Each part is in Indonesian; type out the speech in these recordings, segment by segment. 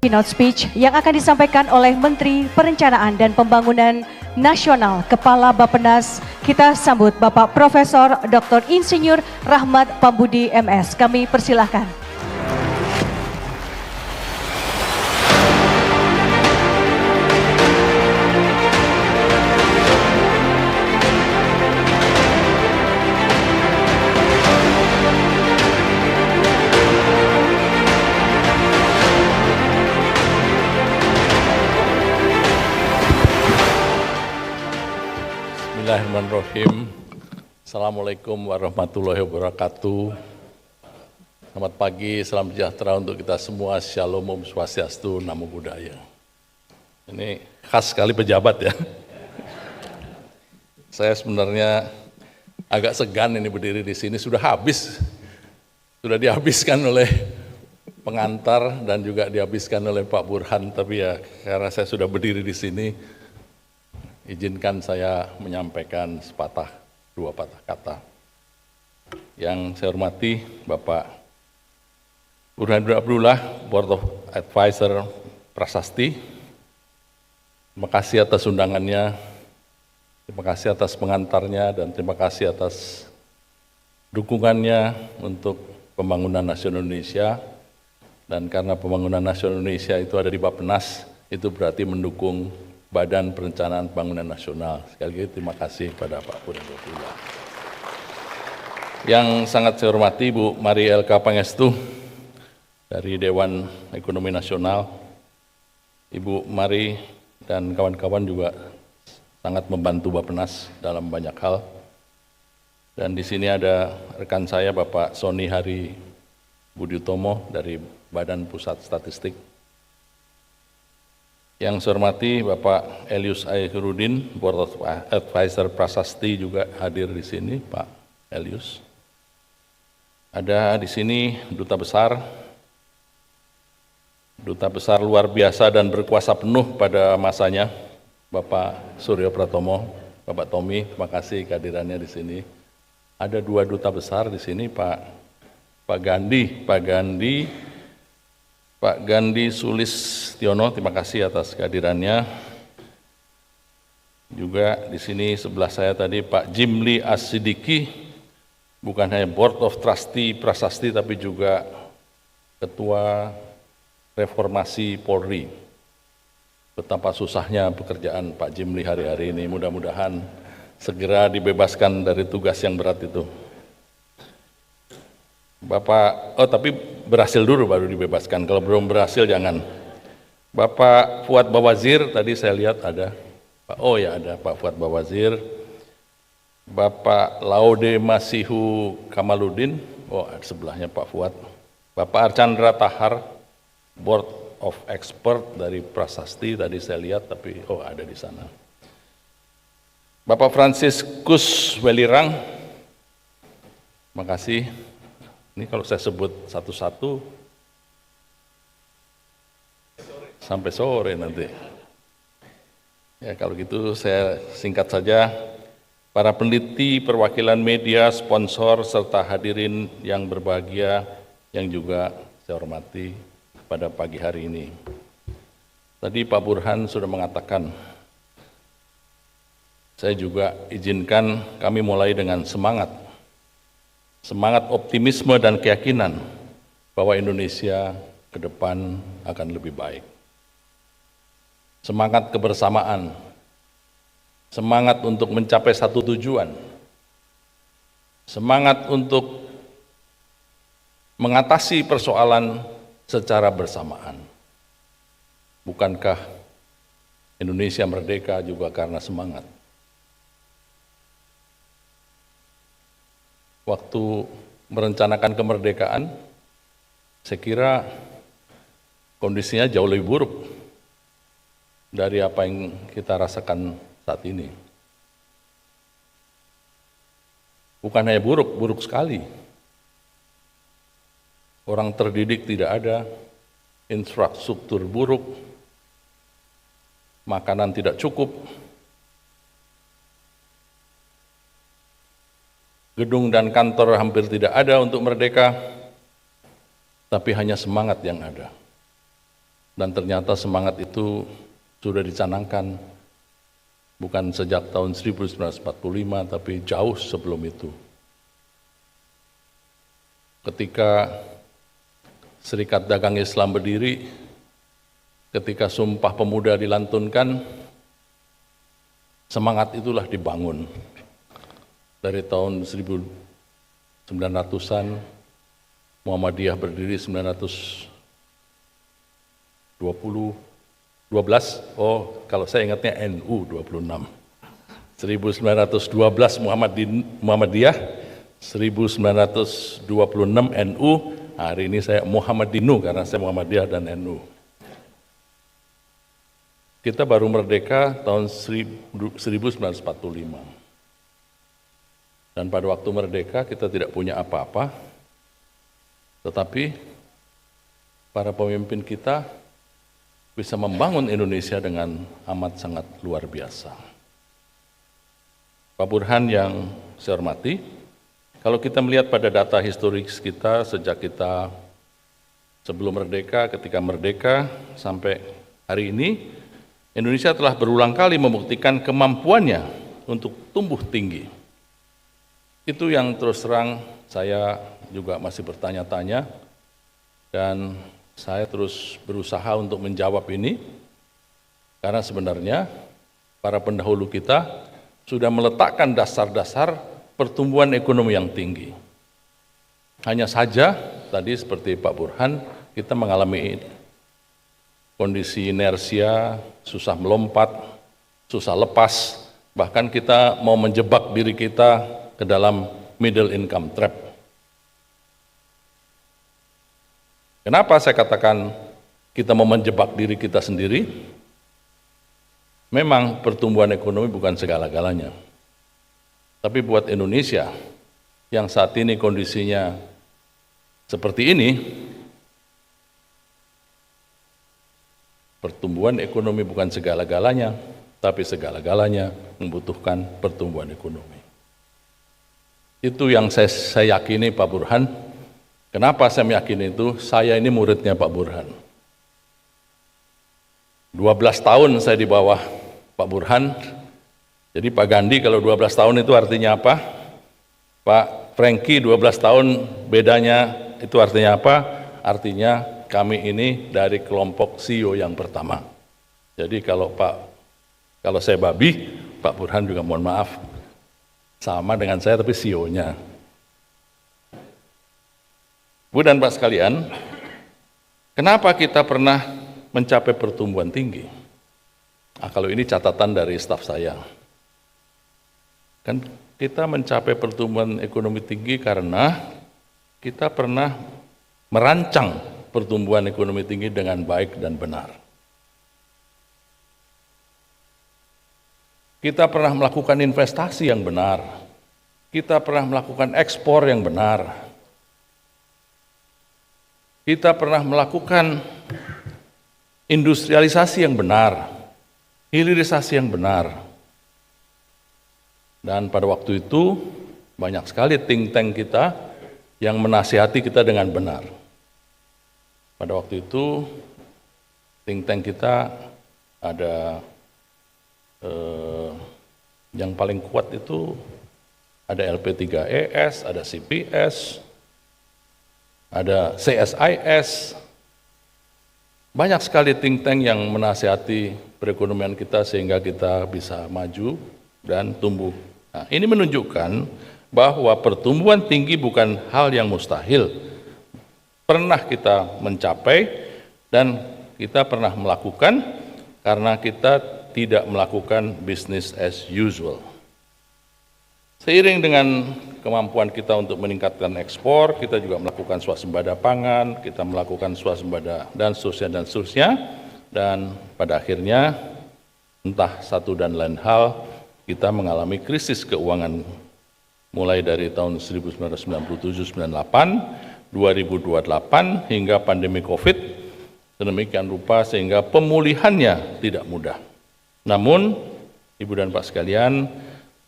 Keynote speech yang akan disampaikan oleh Menteri Perencanaan dan Pembangunan Nasional Kepala Bappenas. Kita sambut Bapak Profesor Dr. Insinyur Rahmat Pambudi MS. Kami persilahkan. Bismillahirrahmanirrahim. Assalamualaikum warahmatullahi wabarakatuh. Selamat pagi, salam sejahtera untuk kita semua. Shalom, Om Swastiastu, Namo Buddhaya. Ini khas sekali pejabat ya. Saya sebenarnya agak segan ini berdiri di sini. Sudah dihabiskan oleh pengantar dan juga dihabiskan oleh Pak Burhan. Tapi ya karena saya sudah berdiri di sini, izinkan saya menyampaikan dua patah kata. Yang saya hormati Bapak Burhanuddin Abdullah, Board of Advisor Prasasti. Terima kasih atas undangannya, terima kasih atas pengantarnya, dan terima kasih atas dukungannya untuk pembangunan nasional Indonesia. Dan karena pembangunan nasional Indonesia itu ada di Bappenas, itu berarti mendukung Badan Perencanaan Pembangunan Nasional. Sekali lagi terima kasih kepada Pak Burhanuddin Abdullah. Yang sangat saya hormati Bu Mari LK Pangestu dari Dewan Ekonomi Nasional. Ibu Mari dan kawan-kawan juga sangat membantu Bappenas dalam banyak hal. Dan di sini ada rekan saya Bapak Sony Hari Budi Utomo dari Badan Pusat Statistik. Yang saya hormati Bapak Elius Akhirudin, Board of Advisor Prasasti juga hadir di sini, Pak Elius. Ada di sini Duta Besar luar biasa dan berkuasa penuh pada masanya, Bapak Suryo Pratomo, Bapak Tommy, terima kasih kehadirannya di sini. Ada dua duta besar di sini, Pak Gandhi Sulistiono, terima kasih atas kehadirannya. Juga di sini sebelah saya tadi Pak Jimli As-Sidiki, bukan hanya Board of Trustee Prasasti tapi juga Ketua Reformasi Polri. Betapa susahnya pekerjaan Pak Jimli hari-hari ini, mudah-mudahan segera dibebaskan dari tugas yang berat itu. Tapi berhasil dulu baru dibebaskan, kalau belum berhasil jangan. Bapak Fuad Bawazir, tadi saya lihat ada, ada Pak Fuad Bawazir. Bapak Laude Masihu Kamaludin, sebelahnya Pak Fuad. Bapak Archandra Tahar, Board of Expert dari Prasasti, tadi saya lihat, tapi ada di sana. Bapak Franciscus Welirang, terima kasih. Ini kalau saya sebut satu-satu sampai sore nanti. Ya kalau gitu saya singkat saja. Para peneliti, perwakilan media, sponsor, serta hadirin yang berbahagia yang juga saya hormati pada pagi hari ini. Tadi Pak Burhan sudah mengatakan, saya juga izinkan kami mulai dengan semangat optimisme dan keyakinan bahwa Indonesia ke depan akan lebih baik. Semangat kebersamaan, semangat untuk mencapai satu tujuan, semangat untuk mengatasi persoalan secara bersamaan. Bukankah Indonesia merdeka juga karena semangat? Waktu merencanakan kemerdekaan, saya kira kondisinya jauh lebih buruk dari apa yang kita rasakan saat ini. Bukan hanya buruk, buruk sekali. Orang terdidik tidak ada, infrastruktur buruk, makanan tidak cukup, gedung dan kantor hampir tidak ada untuk merdeka, tapi hanya semangat yang ada. Dan ternyata semangat itu sudah dicanangkan bukan sejak tahun 1945, tapi jauh sebelum itu. Ketika Serikat Dagang Islam berdiri, ketika Sumpah Pemuda dilantunkan, semangat itulah dibangun. Dari tahun 1900-an, Muhammadiyah berdiri 12, kalau saya ingatnya NU 26. 1912 Muhammadiyah, 1926 NU, hari ini saya Muhammadinu karena saya Muhammadiyah dan NU. Kita baru merdeka tahun 1945. Dan pada waktu merdeka kita tidak punya apa-apa, tetapi para pemimpin kita bisa membangun Indonesia dengan amat sangat luar biasa. Pak Burhan yang saya hormati, kalau kita melihat pada data historis kita sejak kita sebelum merdeka, ketika merdeka, sampai hari ini, Indonesia telah berulang kali membuktikan kemampuannya untuk tumbuh tinggi. Itu yang terus terang saya juga masih bertanya-tanya, dan saya terus berusaha untuk menjawab ini, karena sebenarnya para pendahulu kita sudah meletakkan dasar-dasar pertumbuhan ekonomi yang tinggi. Hanya saja, tadi seperti Pak Burhan, kita mengalami kondisi inersia, susah melompat, susah lepas, bahkan kita mau menjebak diri kita ke dalam middle income trap. Kenapa saya katakan kita mau menjebak diri kita sendiri? Memang pertumbuhan ekonomi bukan segala-galanya. Tapi buat Indonesia yang saat ini kondisinya seperti ini, pertumbuhan ekonomi bukan segala-galanya, tapi segala-galanya membutuhkan pertumbuhan ekonomi. Itu yang saya yakini, Pak Burhan. Kenapa saya meyakini itu? Saya ini muridnya Pak Burhan. 12 tahun saya di bawah Pak Burhan. Jadi Pak Gandhi kalau 12 tahun itu artinya apa? Pak Franky 12 tahun bedanya itu artinya apa? Artinya kami ini dari kelompok CEO yang pertama. Jadi kalau saya babi, Pak Burhan juga mohon maaf. Sama dengan saya tapi CEO-nya. Bu dan Pak sekalian, kenapa kita pernah mencapai pertumbuhan tinggi? Kalau ini catatan dari staf saya. Kan kita mencapai pertumbuhan ekonomi tinggi karena kita pernah merancang pertumbuhan ekonomi tinggi dengan baik dan benar. Kita pernah melakukan investasi yang benar. Kita pernah melakukan ekspor yang benar. Kita pernah melakukan industrialisasi yang benar, hilirisasi yang benar. Dan pada waktu itu banyak sekali think tank kita yang menasihati kita dengan benar. Pada waktu itu think tank kita ada yang paling kuat itu ada LP3ES, ada CPS, ada CSIS, banyak sekali think tank yang menasihati perekonomian kita sehingga kita bisa maju dan tumbuh. Nah, ini menunjukkan bahwa pertumbuhan tinggi bukan hal yang mustahil. Pernah kita mencapai dan kita pernah melakukan karena kita tidak melakukan business as usual. Seiring dengan kemampuan kita untuk meningkatkan ekspor, kita juga melakukan swasembada pangan, kita melakukan swasembada dan seterusnya, dan pada akhirnya entah satu dan lain hal, kita mengalami krisis keuangan mulai dari tahun 1997-98, 2028 hingga pandemi COVID, sedemikian rupa sehingga pemulihannya tidak mudah. Namun, Ibu dan Pak sekalian,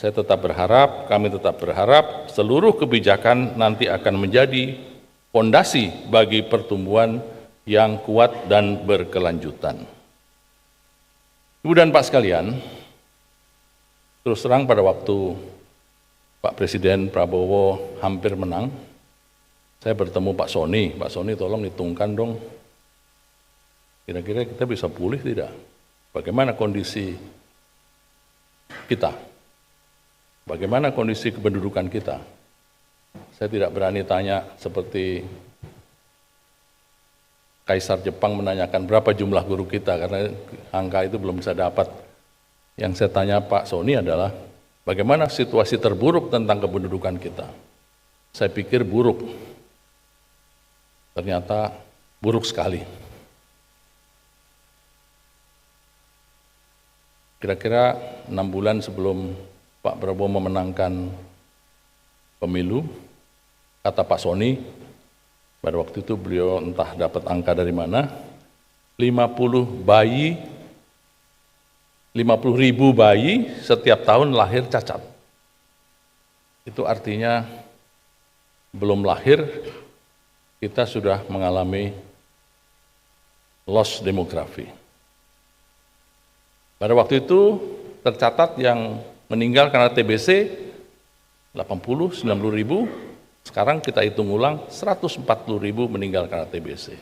saya tetap berharap, kami tetap berharap seluruh kebijakan nanti akan menjadi fondasi bagi pertumbuhan yang kuat dan berkelanjutan. Ibu dan Pak sekalian, terus terang pada waktu Pak Presiden Prabowo hampir menang, saya bertemu Pak Sony tolong hitungkan dong, kira-kira kita bisa pulih tidak? Bagaimana kondisi kita? Bagaimana kondisi kependudukan kita? Saya tidak berani tanya seperti Kaisar Jepang menanyakan berapa jumlah guru kita, karena angka itu belum bisa dapat. Yang saya tanya Pak Sony adalah, bagaimana situasi terburuk tentang kependudukan kita? Saya pikir buruk. Ternyata buruk sekali. Kira-kira 6 bulan sebelum Pak Prabowo memenangkan pemilu, kata Pak Sony, pada waktu itu beliau entah dapat angka dari mana, 50 ribu bayi setiap tahun lahir cacat. Itu artinya belum lahir, kita sudah mengalami loss demografi. Pada waktu itu tercatat yang meninggal karena TBC 80-90 ribu, sekarang kita hitung ulang 140 ribu meninggal karena TBC.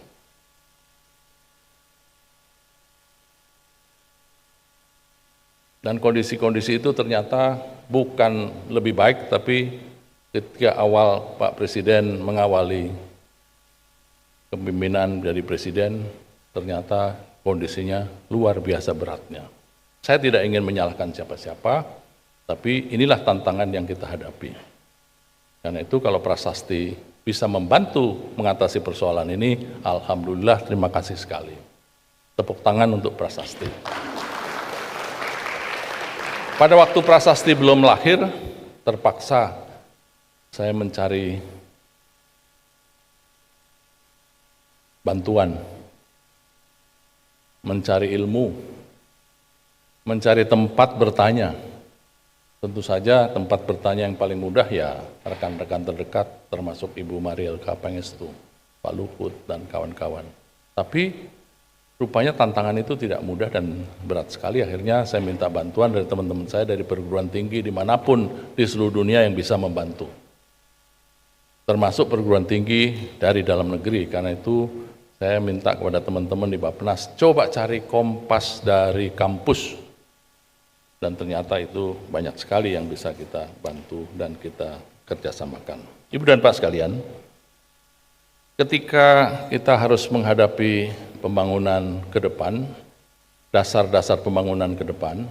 Dan kondisi-kondisi itu ternyata bukan lebih baik, tapi ketika awal Pak Presiden mengawali kepemimpinan dari Presiden, ternyata kondisinya luar biasa beratnya. Saya tidak ingin menyalahkan siapa-siapa, tapi inilah tantangan yang kita hadapi. Karena itu kalau prasasti bisa membantu mengatasi persoalan ini, alhamdulillah, terima kasih sekali. Tepuk tangan untuk prasasti. Pada waktu prasasti belum lahir, terpaksa saya mencari bantuan, mencari ilmu, mencari tempat bertanya. Tentu saja tempat bertanya yang paling mudah ya rekan-rekan terdekat, termasuk Ibu Marielka Pangestu, Pak Luhut, dan kawan-kawan. Tapi rupanya tantangan itu tidak mudah dan berat sekali. Akhirnya saya minta bantuan dari teman-teman saya dari perguruan tinggi dimanapun di seluruh dunia yang bisa membantu. Termasuk perguruan tinggi dari dalam negeri. Karena itu saya minta kepada teman-teman di Bappenas, coba cari kompas dari kampus. Dan ternyata itu banyak sekali yang bisa kita bantu dan kita kerjasamakan. Ibu dan Pak sekalian, ketika kita harus menghadapi pembangunan ke depan, dasar-dasar pembangunan ke depan,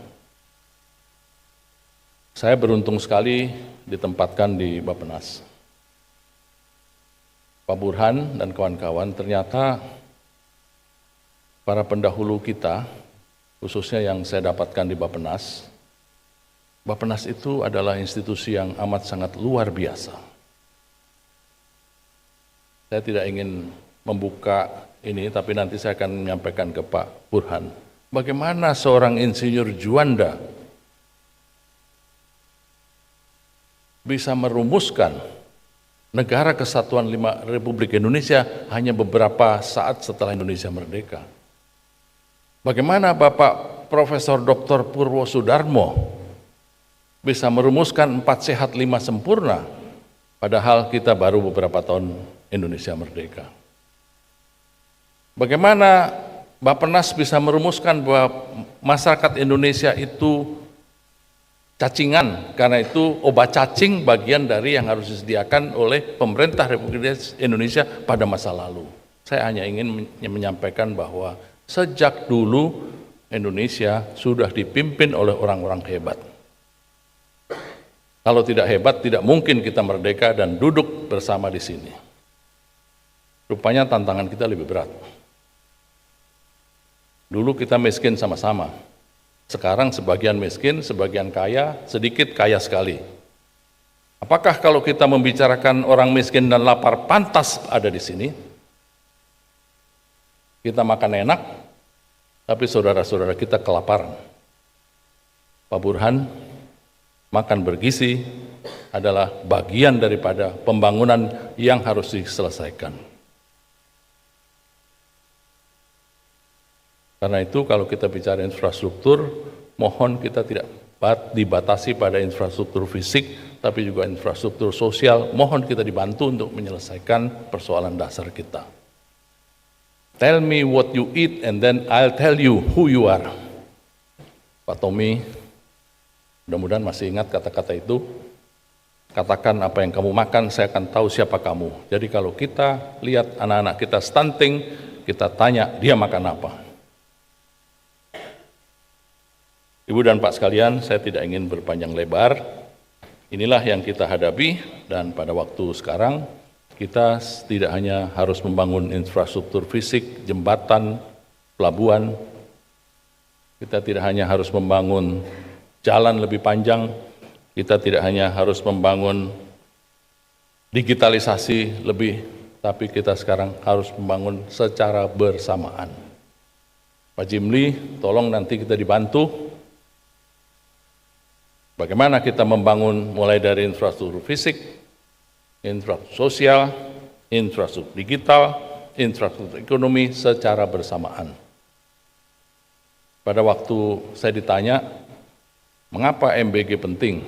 saya beruntung sekali ditempatkan di Bappenas. Pak Burhan dan kawan-kawan, ternyata para pendahulu kita, khususnya yang saya dapatkan di Bappenas, Bappenas itu adalah institusi yang amat sangat luar biasa. Saya tidak ingin membuka ini, tapi nanti saya akan menyampaikan ke Pak Burhan. Bagaimana seorang insinyur Juanda bisa merumuskan negara kesatuan Republik Indonesia hanya beberapa saat setelah Indonesia merdeka. Bagaimana Bapak Profesor Dr. Purwo Sudarmo bisa merumuskan 4 sehat 5 sempurna, padahal kita baru beberapa tahun Indonesia merdeka. Bagaimana Bappenas bisa merumuskan bahwa masyarakat Indonesia itu cacingan, karena itu obat cacing bagian dari yang harus disediakan oleh pemerintah Republik Indonesia pada masa lalu. Saya hanya ingin menyampaikan bahwa sejak dulu Indonesia sudah dipimpin oleh orang-orang hebat. Kalau tidak hebat, tidak mungkin kita merdeka dan duduk bersama di sini. Rupanya tantangan kita lebih berat. Dulu kita miskin sama-sama. Sekarang sebagian miskin, sebagian kaya, sedikit kaya sekali. Apakah kalau kita membicarakan orang miskin dan lapar pantas ada di sini? Kita makan enak, tapi saudara-saudara kita kelaparan. Pak Burhan, makan bergizi adalah bagian daripada pembangunan yang harus diselesaikan. Karena itu kalau kita bicara infrastruktur, mohon kita tidak dibatasi pada infrastruktur fisik, tapi juga infrastruktur sosial. Mohon kita dibantu untuk menyelesaikan persoalan dasar kita. Tell me what you eat and then I'll tell you who you are. Pak Tommy, mudah-mudahan masih ingat kata-kata itu. Katakan apa yang kamu makan, saya akan tahu siapa kamu. Jadi kalau kita lihat anak-anak kita stunting, kita tanya dia makan apa. Ibu dan Pak sekalian, saya tidak ingin berpanjang lebar. Inilah yang kita hadapi, dan pada waktu sekarang kita tidak hanya harus membangun infrastruktur fisik, jembatan, pelabuhan. Kita tidak hanya harus membangun jalan lebih panjang, kita tidak hanya harus membangun digitalisasi lebih, tapi kita sekarang harus membangun secara bersamaan. Pak Jimli, tolong nanti kita dibantu. Bagaimana kita membangun mulai dari infrastruktur fisik, infrastruktur sosial, infrastruktur digital, infrastruktur ekonomi secara bersamaan. Pada waktu saya ditanya, mengapa MBG penting?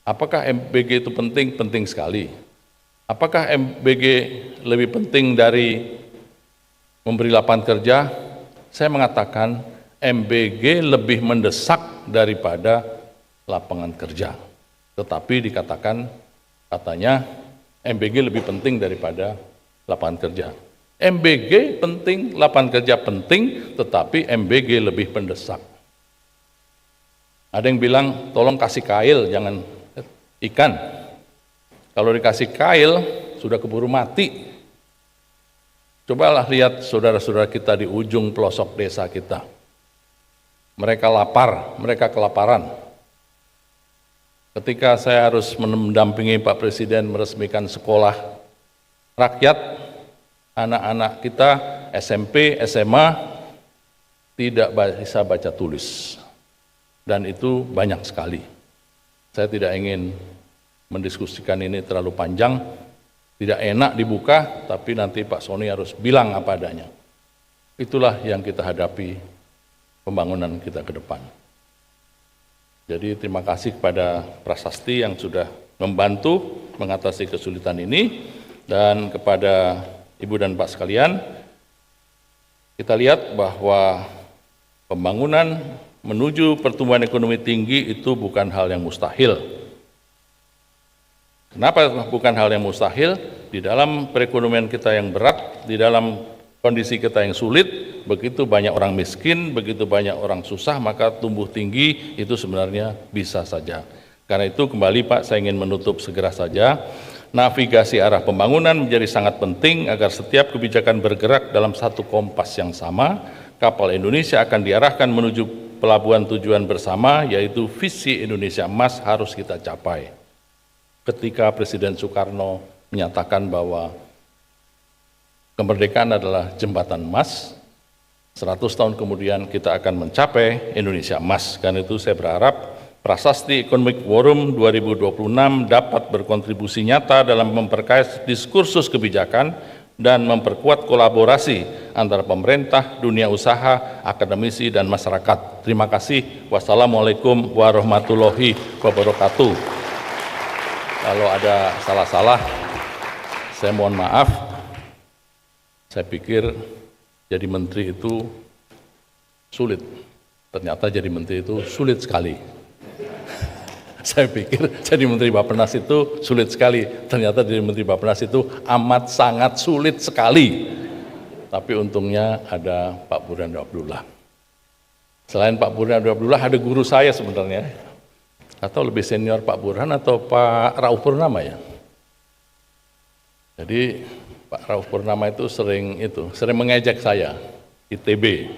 Apakah MBG itu penting? Penting sekali. Apakah MBG lebih penting dari memberi lapangan kerja? Saya mengatakan MBG lebih mendesak daripada lapangan kerja. Tetapi dikatakan, katanya MBG lebih penting daripada lapangan kerja. MBG penting, lapangan kerja penting, tetapi MBG lebih mendesak. Ada yang bilang, tolong kasih kail, jangan ikan. Kalau dikasih kail, sudah keburu mati. Cobalah lihat saudara-saudara kita di ujung pelosok desa kita. Mereka lapar, mereka kelaparan. Ketika saya harus mendampingi Pak Presiden meresmikan sekolah rakyat, anak-anak kita SMP, SMA tidak bisa baca tulis. Dan itu banyak sekali. Saya tidak ingin mendiskusikan ini terlalu panjang, tidak enak dibuka, tapi nanti Pak Sony harus bilang apa adanya. Itulah yang kita hadapi pembangunan kita ke depan. Jadi terima kasih kepada Prasasti yang sudah membantu mengatasi kesulitan ini, dan kepada Ibu dan Pak sekalian, kita lihat bahwa pembangunan menuju pertumbuhan ekonomi tinggi itu bukan hal yang mustahil. Kenapa bukan hal yang mustahil? Di dalam perekonomian kita yang berat, di dalam kondisi kita yang sulit, begitu banyak orang miskin, begitu banyak orang susah, maka tumbuh tinggi itu sebenarnya bisa saja. Karena itu kembali Pak, saya ingin menutup segera saja. Navigasi arah pembangunan menjadi sangat penting agar setiap kebijakan bergerak dalam satu kompas yang sama. Kapal Indonesia akan diarahkan menuju pelabuhan tujuan bersama, yaitu visi Indonesia Emas harus kita capai. Ketika Presiden Soekarno menyatakan bahwa kemerdekaan adalah jembatan emas, 100 tahun kemudian kita akan mencapai Indonesia Emas. Karena itu saya berharap Prasasti Economic Forum 2026 dapat berkontribusi nyata dalam memperkaya diskursus kebijakan dan memperkuat kolaborasi antara pemerintah, dunia usaha, akademisi, dan masyarakat. Terima kasih. Wassalamualaikum warahmatullahi wabarakatuh. Kalau ada salah-salah, saya mohon maaf. Saya pikir jadi menteri itu sulit. Ternyata jadi menteri itu sulit sekali. Saya pikir jadi menteri Bappenas itu sulit sekali. Ternyata jadi menteri Bappenas itu amat sangat sulit sekali. Tapi untungnya ada Pak Burhan Abdullah. Selain Pak Burhan Abdullah ada guru saya sebenarnya. Atau lebih senior Pak Burhan atau Pak Rauf Purnama ya. Jadi Pak Rauf Purnama itu sering mengejek saya, ITB.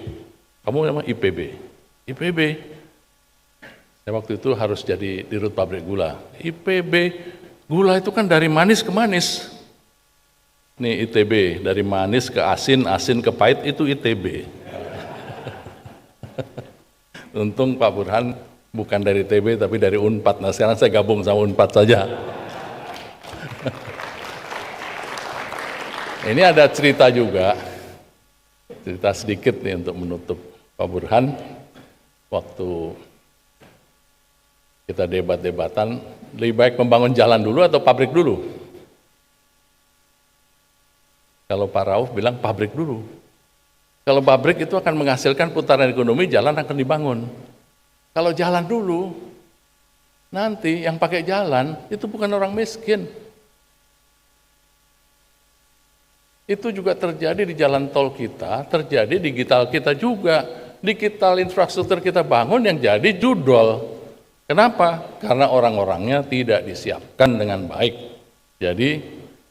Kamu nama IPB. IPB. Saya waktu itu harus jadi dirut pabrik gula. IPB, gula itu kan dari manis ke manis. Nih ITB, dari manis ke asin, asin ke pahit itu ITB. Untung Pak Burhan bukan dari ITB tapi dari Unpad. Nah sekarang saya gabung sama Unpad saja. Ini ada cerita juga. cerita sedikit nih untuk menutup. Pak Burhan, waktu kita debat-debatan, lebih baik membangun jalan dulu atau pabrik dulu? Kalau Pak Rauf bilang pabrik dulu. Kalau pabrik itu akan menghasilkan putaran ekonomi, jalan akan dibangun. Kalau jalan dulu, nanti yang pakai jalan itu bukan orang miskin. Itu juga terjadi di jalan tol kita, terjadi digital kita juga. Digital infrastruktur kita bangun yang jadi judol. Kenapa? Karena orang-orangnya tidak disiapkan dengan baik. Jadi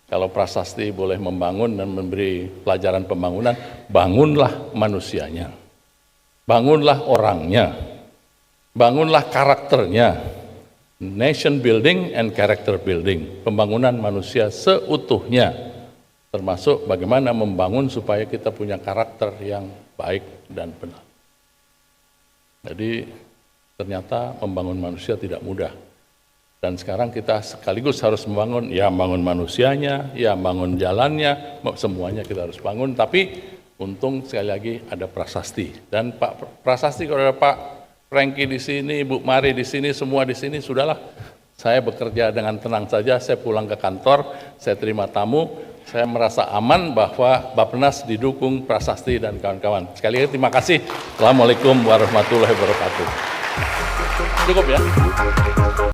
kalau prasasti boleh membangun dan memberi pelajaran pembangunan, bangunlah manusianya. Bangunlah orangnya. Bangunlah karakternya. Nation building and character building. Pembangunan manusia seutuhnya. Termasuk bagaimana membangun supaya kita punya karakter yang baik dan benar. Jadi ternyata membangun manusia tidak mudah. Dan sekarang kita sekaligus harus membangun manusianya, bangun jalannya, semuanya kita harus bangun. Tapi untung sekali lagi ada prasasti. Dan Pak Prasasti, kalau ada Pak Franky di sini, Bu Mari di sini, semua di sini, sudahlah. Saya bekerja dengan tenang saja, saya pulang ke kantor, saya terima tamu, saya merasa aman bahwa Bappenas didukung Prasasti dan kawan-kawan. Sekali lagi terima kasih. Assalamualaikum warahmatullahi wabarakatuh. Cukup ya.